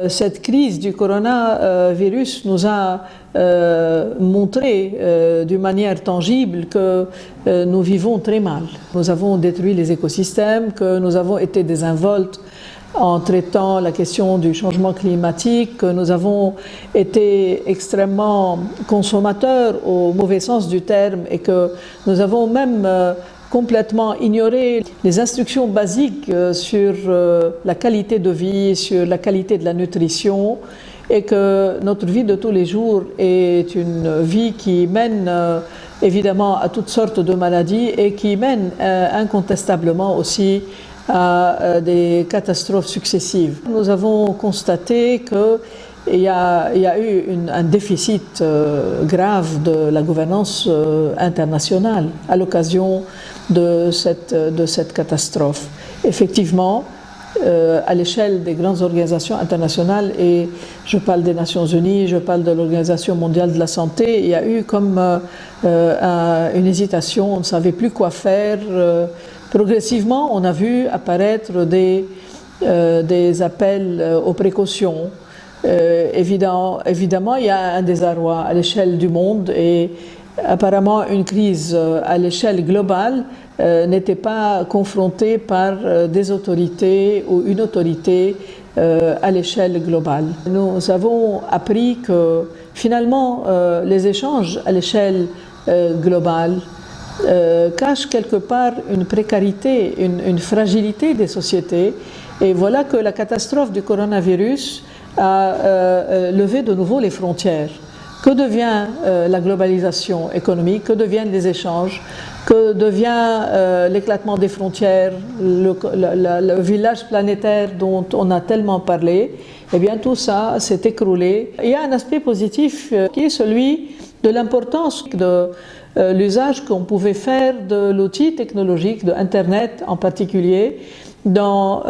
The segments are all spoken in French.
Cette crise du coronavirus nous a montré d'une manière tangible que nous vivons très mal. Nous avons détruit les écosystèmes, que nous avons été désinvoltes en traitant la question du changement climatique, que nous avons été extrêmement consommateurs au mauvais sens du terme et que nous avons même complètement ignoré les instructions basiques sur la qualité de vie, sur la qualité de la nutrition, et que notre vie de tous les jours est une vie qui mène évidemment à toutes sortes de maladies et qui mène incontestablement aussi à des catastrophes successives. Nous avons constaté qu'il y a eu un déficit grave de la gouvernance internationale à l'occasion de cette catastrophe. Effectivement, à l'échelle des grandes organisations internationales, et je parle des Nations Unies, je parle de l'Organisation mondiale de la santé, il y a eu comme une hésitation, on ne savait plus quoi faire. Progressivement, on a vu apparaître des appels aux précautions. Évidemment, il y a un désarroi à l'échelle du monde et apparemment une crise à l'échelle globale n'était pas confrontée par des autorités ou une autorité à l'échelle globale. Nous avons appris que finalement les échanges à l'échelle globale cachent quelque part une précarité, une fragilité des sociétés, et voilà que la catastrophe du coronavirus a levé de nouveau les frontières. Que devient la globalisation économique? Que deviennent les échanges? Que devient l'éclatement des frontières, le village planétaire dont on a tellement parlé? Eh bien, tout ça s'est écroulé. Il y a un aspect positif qui est celui de l'importance de l'usage qu'on pouvait faire de l'outil technologique, de Internet en particulier, dans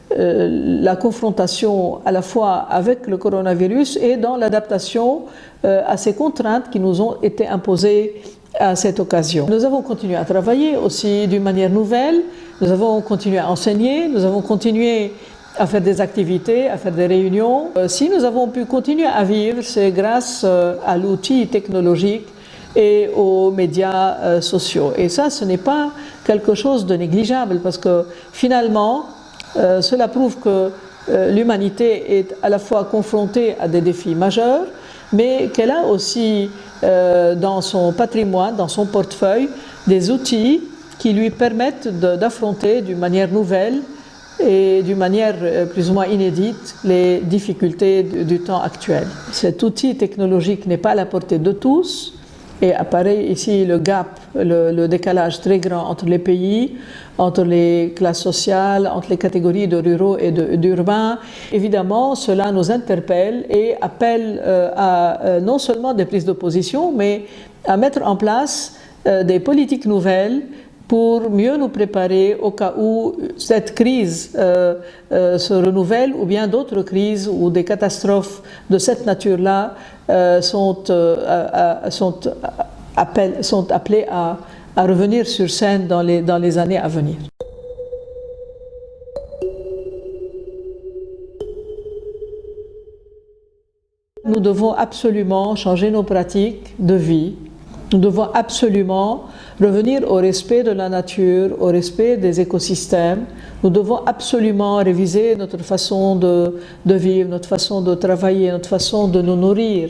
la confrontation à la fois avec le coronavirus et dans l'adaptation à ces contraintes qui nous ont été imposées à cette occasion. Nous avons continué à travailler aussi d'une manière nouvelle, nous avons continué à enseigner, nous avons continué à faire des activités, à faire des réunions. Si nous avons pu continuer à vivre, c'est grâce à l'outil technologique et aux médias sociaux. Et ça, ce n'est pas quelque chose de négligeable, parce que finalement, cela prouve que l'humanité est à la fois confrontée à des défis majeurs, mais qu'elle a aussi dans son patrimoine, dans son portefeuille, des outils qui lui permettent d'affronter d'une manière nouvelle et d'une manière plus ou moins inédite les difficultés du temps actuel. Cet outil technologique n'est pas à la portée de tous, et apparaît ici le gap, le décalage très grand entre les pays, entre les classes sociales, entre les catégories de ruraux et d'urbains. Évidemment, cela nous interpelle et appelle à non seulement des prises de position, mais à mettre en place des politiques nouvelles pour mieux nous préparer au cas où cette crise se renouvelle, ou bien d'autres crises ou des catastrophes de cette nature-là sont appelées à revenir sur scène dans les années à venir. Nous devons absolument changer nos pratiques de vie. Nous devons absolument revenir au respect de la nature, au respect des écosystèmes. Nous devons absolument réviser notre façon de vivre, notre façon de travailler, notre façon de nous nourrir.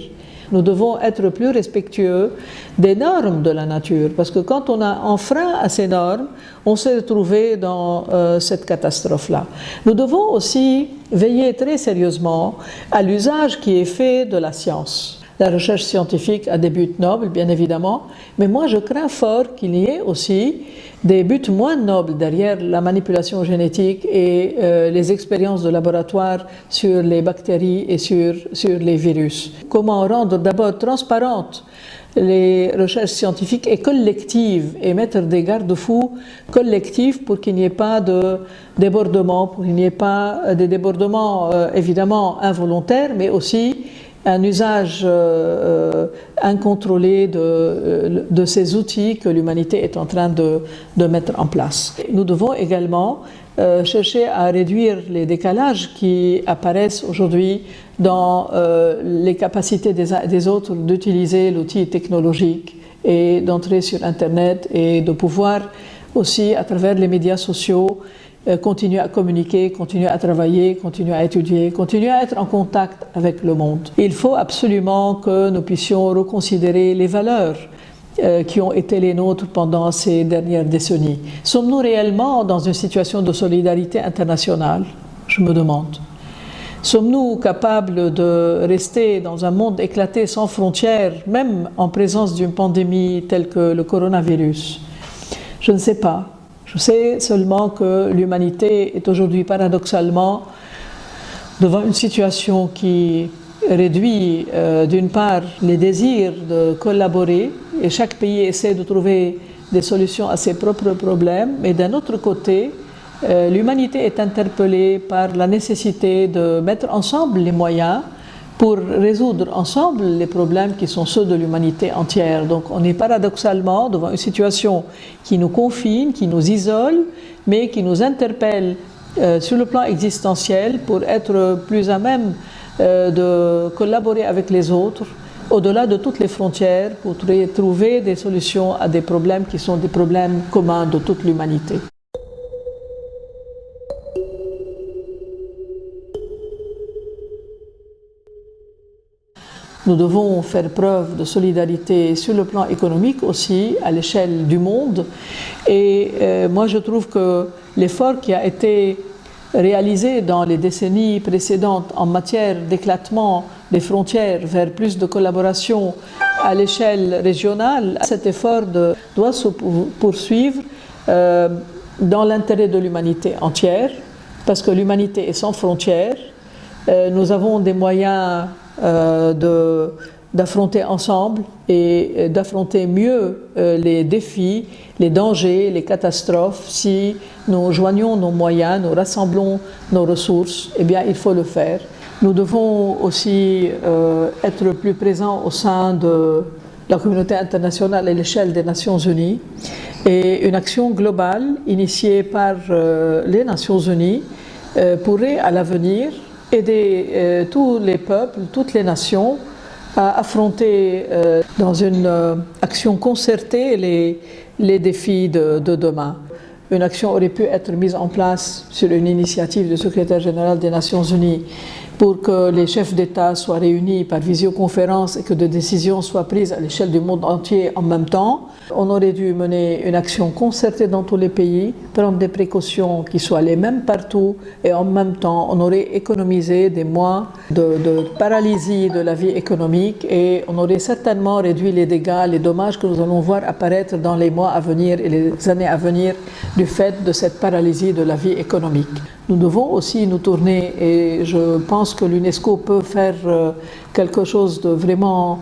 Nous devons être plus respectueux des normes de la nature, parce que quand on a enfreint à ces normes, on s'est retrouvé dans cette catastrophe-là. Nous devons aussi veiller très sérieusement à l'usage qui est fait de la science. La recherche scientifique a des buts nobles, bien évidemment, mais moi je crains fort qu'il y ait aussi des buts moins nobles derrière la manipulation génétique et les expériences de laboratoire sur les bactéries et sur les virus. Comment rendre d'abord transparentes les recherches scientifiques et collectives et mettre des garde-fous collectifs pour qu'il n'y ait pas de débordements, pour qu'il n'y ait pas des débordements évidemment involontaires, mais aussi un usage incontrôlé de ces outils que l'humanité est en train de mettre en place. Nous devons également chercher à réduire les décalages qui apparaissent aujourd'hui dans les capacités des uns et des autres d'utiliser l'outil technologique et d'entrer sur Internet et de pouvoir aussi, à travers les médias sociaux, continuer à communiquer, continuer à travailler, continuer à étudier, continuer à être en contact avec le monde. Il faut absolument que nous puissions reconsidérer les valeurs qui ont été les nôtres pendant ces dernières décennies. Sommes-nous réellement dans une situation de solidarité internationale? Je me demande. Sommes-nous capables de rester dans un monde éclaté sans frontières, même en présence d'une pandémie telle que le coronavirus? Je ne sais pas. Je sais seulement que l'humanité est aujourd'hui paradoxalement devant une situation qui réduit d'une part les désirs de collaborer, et chaque pays essaie de trouver des solutions à ses propres problèmes, mais d'un autre côté, l'humanité est interpellée par la nécessité de mettre ensemble les moyens pour résoudre ensemble les problèmes qui sont ceux de l'humanité entière. Donc on est paradoxalement devant une situation qui nous confine, qui nous isole, mais qui nous interpelle sur le plan existentiel pour être plus à même de collaborer avec les autres, au-delà de toutes les frontières, pour trouver des solutions à des problèmes qui sont des problèmes communs de toute l'humanité. Nous devons faire preuve de solidarité sur le plan économique aussi, à l'échelle du monde. Et moi, je trouve que l'effort qui a été réalisé dans les décennies précédentes en matière d'éclatement des frontières vers plus de collaboration à l'échelle régionale, cet effort doit se poursuivre dans l'intérêt de l'humanité entière, parce que l'humanité est sans frontières. Nous avons des moyens d'affronter ensemble et d'affronter mieux les défis, les dangers, les catastrophes. Si nous joignons nos moyens, nous rassemblons nos ressources, eh bien il faut le faire. Nous devons aussi être plus présents au sein de la communauté internationale à l'échelle des Nations Unies, et une action globale initiée par les Nations Unies pourrait à l'avenir aider tous les peuples, toutes les nations à affronter dans une action concertée les défis de demain. Une action aurait pu être mise en place sur une initiative du secrétaire général des Nations Unies pour que les chefs d'État soient réunis par visioconférence et que des décisions soient prises à l'échelle du monde entier en même temps. On aurait dû mener une action concertée dans tous les pays, prendre des précautions qui soient les mêmes partout, et en même temps on aurait économisé des mois de paralysie de la vie économique, et on aurait certainement réduit les dégâts, les dommages que nous allons voir apparaître dans les mois à venir et les années à venir du fait de cette paralysie de la vie économique. Nous devons aussi nous tourner, et je pense que l'UNESCO peut faire quelque chose de vraiment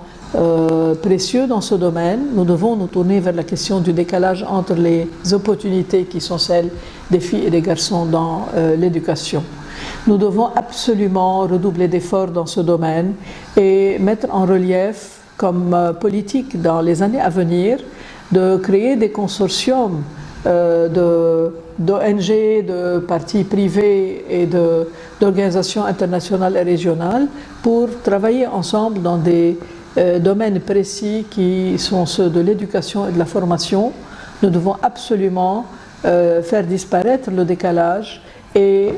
précieux dans ce domaine. Nous devons nous tourner vers la question du décalage entre les opportunités qui sont celles des filles et des garçons dans l'éducation. Nous devons absolument redoubler d'efforts dans ce domaine et mettre en relief comme politique dans les années à venir de créer des consortiums d'ONG, de partis privés et d'organisations internationales et régionales pour travailler ensemble dans des domaines précis qui sont ceux de l'éducation et de la formation. Nous devons absolument faire disparaître le décalage et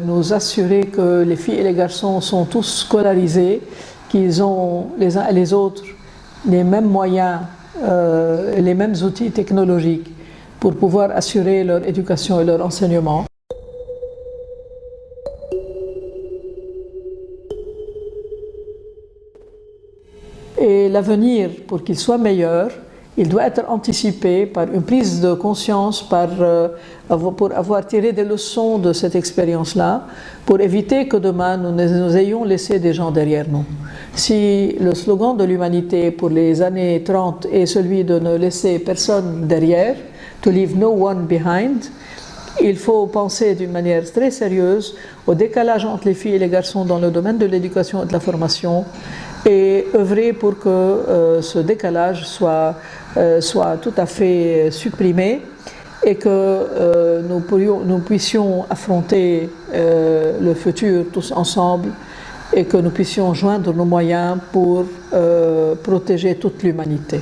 nous assurer que les filles et les garçons sont tous scolarisés, qu'ils ont les uns et les autres les mêmes moyens, les mêmes outils technologiques pour pouvoir assurer leur éducation et leur enseignement. Et l'avenir, pour qu'il soit meilleur, il doit être anticipé par une prise de conscience, pour avoir tiré des leçons de cette expérience-là, pour éviter que demain nous ayons laissé des gens derrière nous. Si le slogan de l'humanité pour les années 30 est celui de ne laisser personne derrière, to leave no one behind, Il faut penser d'une manière très sérieuse au décalage entre les filles et les garçons dans le domaine de l'éducation et de la formation et œuvrer pour que ce décalage soit tout à fait supprimé et que nous puissions affronter le futur tous ensemble et que nous puissions joindre nos moyens pour protéger toute l'humanité.